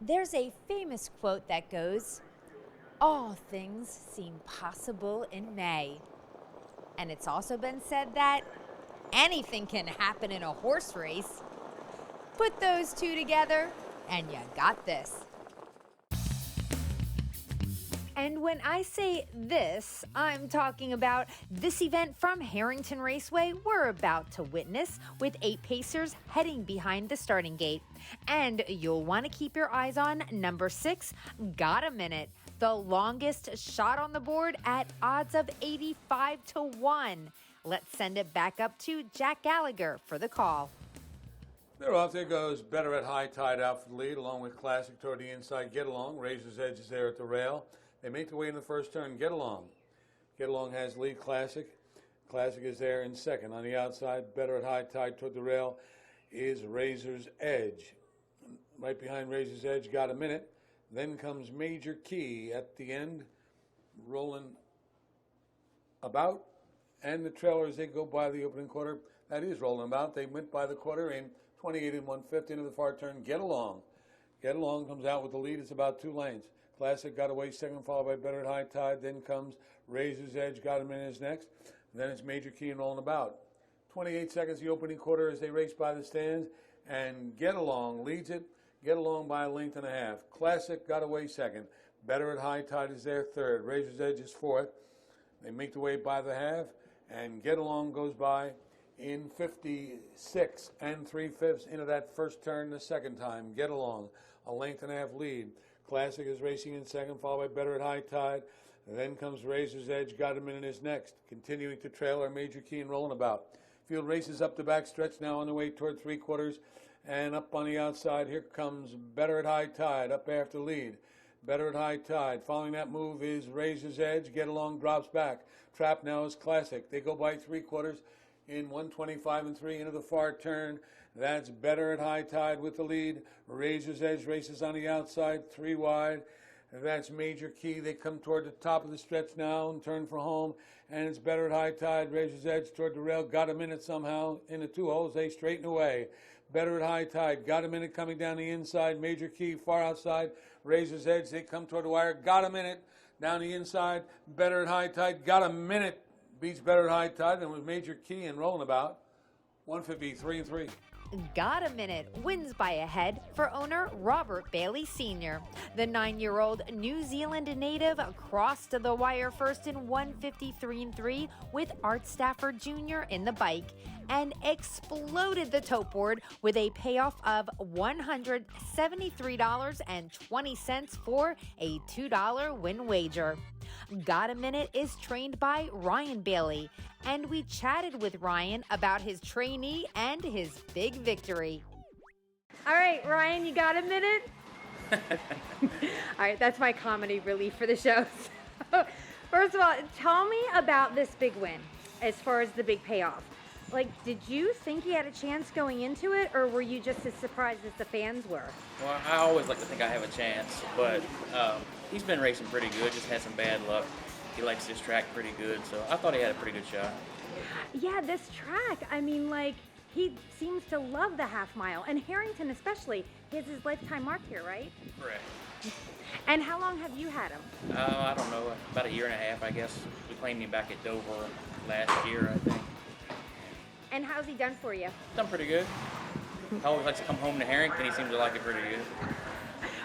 There's a famous quote that goes, "All things seem possible in May." And it's also been said that anything can happen in a horse race. Put those two together, and you got this. And when I say this, I'm talking about this event from Harrington Raceway we're about to witness, with 8 pacers heading behind the starting gate. And you'll want to keep your eyes on number 6, Got a Minute, the longest shot on the board at odds of 85-1. Let's send it back up to Jack Gallagher for the call. They're off. There goes Better at High Tide out for the lead, along with Classic toward the inside. Get Along. Razor's Edge is there at the rail. They make their way in the first turn. Get Along. Get Along has lead Classic. Classic is there in second. On the outside, Better at High Tide toward the rail is Razor's Edge. Right behind Razor's Edge, Got a Minute. Then comes Major Key at the end, rolling about. And the trailer, as they go by the opening quarter, that is rolling about. They went by the quarter in 28 1/5 into the far turn. Get Along. Get Along comes out with the lead. It's about 2 lanes. Classic got away second, followed by Better at High Tide. Then comes Razor's Edge. Got a Minute is next. And then it's Major Key and rolling about. 28 seconds the opening quarter as they race by the stands. And Get Along leads it. Get Along by a length and a half. Classic got away second. Better at High Tide is there third. Razor's Edge is fourth. They make the way by the half. And Get Along goes by in 56 3/5 into that first turn the second time. Get Along, a length and a half lead. Classic is racing in second, followed by Better at High Tide. And then comes Razor's Edge. Got a Minute is next. Continuing to trail are Major Key and rolling about. Field races up the back stretch now on the way toward 3/4. And up on the outside, here comes Better at High Tide, up after lead. Better at High Tide. Following that move is Razor's Edge. Get Along drops back. Trap now is Classic. They go by 3/4 in 125 3 into the far turn. That's Better at High Tide with the lead. Razor's Edge races on the outside, 3 wide. That's Major Key. They come toward the top of the stretch now and turn for home. And it's Better at High Tide. Razor's Edge toward the rail. Got a Minute somehow in the 2 holes. They straighten away. Better at High Tide. Got a Minute coming down the inside. Major Key far outside. Razor's Edge. They come toward the wire. Got a Minute down the inside. Better at High Tide. Got a Minute. Beats Better at High Tide and with Major Key and rolling about 153 3. Got a Minute wins by a head for owner Robert Bailey Sr. The 9-year-old New Zealand native crossed the wire first in 153 3 with Art Stafford Jr. in the bike and exploded the tote board with a payoff of $173.20 for a $2 win wager. Got a Minute is trained by Ryan Bailey, and we chatted with Ryan about his trainee and his big victory. All right, Ryan, you got a minute? All right, that's my comedy relief for the show. First of all, tell me about this big win as far as the big payoff. Like, did you think he had a chance going into it, or were you just as surprised as the fans were? Well, I always like to think I have a chance, but he's been racing pretty good, just had some bad luck. He likes this track pretty good, so I thought he had a pretty good shot. Yeah, this track, I mean, like, he seems to love the half mile, and Harrington especially. He has his lifetime mark here, right? Correct. And how long have you had him? I don't know, about a year and a half, I guess. We claimed him back at Dover last year, I think. And how's he done for you? Done pretty good. I always like to come home to Harrington. He seems to like it pretty good.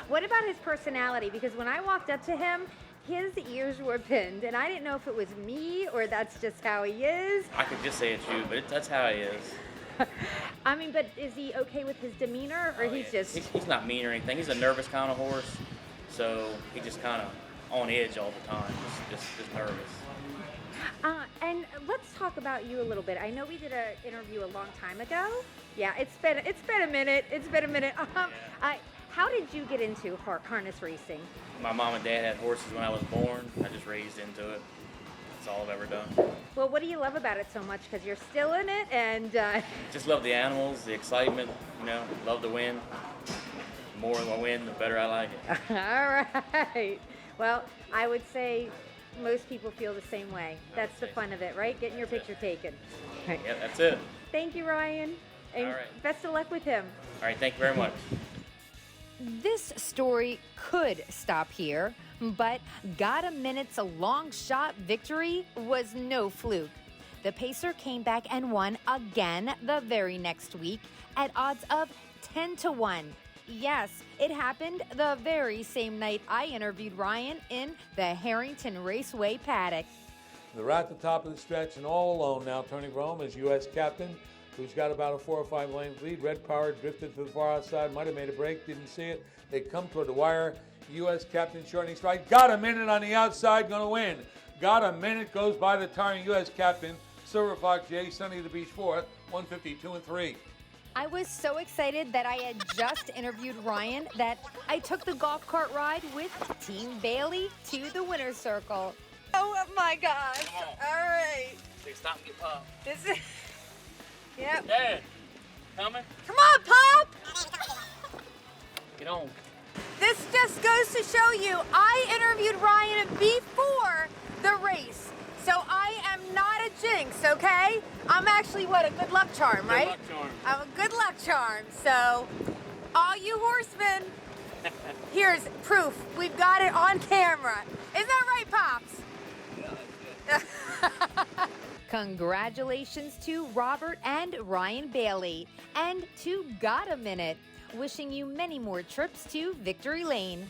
What about his personality? Because when I walked up to him, his ears were pinned, and I didn't know if it was me or that's just how he is. I could just say it's you, but that's how he is. I mean, but is he okay with his demeanor, or he's just... He's not mean or anything. He's a nervous kind of horse, so he just kind of on edge all the time, just nervous. And let's talk about you a little bit. I know we did an interview a long time ago. Yeah, it's been a minute. How did you get into harness racing? My mom and dad had horses when I was born. I just raised into it. That's all I've ever done. Well, what do you love about it so much? Because you're still in it, and just love the animals, the excitement. Love to win. The more I win, the better I like it. All right. Well, I would say most people feel the same way. That's the fun of it, right? Getting your picture taken. Right. Yeah, that's it. Thank you, Ryan. And all right. Best of luck with him. All right, thank you very much. This story could stop here, but Got a Minute's long shot victory was no fluke. The pacer came back and won again the very next week at odds of 10-1. Yes, it happened the very same night I interviewed Ryan in the Harrington Raceway paddock. They're at the top of the stretch and all alone now. Tony Rome is U.S. captain, who's got about a 4 or 5 lane lead. Red Power drifted to the far outside, might have made a break, didn't see it. They come toward the wire. U.S. captain shortening stride. Got a Minute on the outside, going to win. Got a Minute goes by the tiring U.S. captain. Silver Fox J, Sunny of the Beach fourth, 152-3. I was so excited that I had just interviewed Ryan that I took the golf cart ride with Team Bailey to the winner's circle. Oh my gosh. All right. Say stop and get popped. This is. Yep. Dad, coming? Come on, Pop! Get on. This just goes to show you, I interviewed Ryan before the race. So I am not a jinx, okay? I'm actually, what, a good luck charm, right? Good luck charm. I'm a good luck charm. So, all you horsemen, here's proof. We've got it on camera. Isn't that right, Pops? Yeah, Congratulations to Robert and Ryan Bailey, and to Got a Minute. Wishing you many more trips to Victory Lane.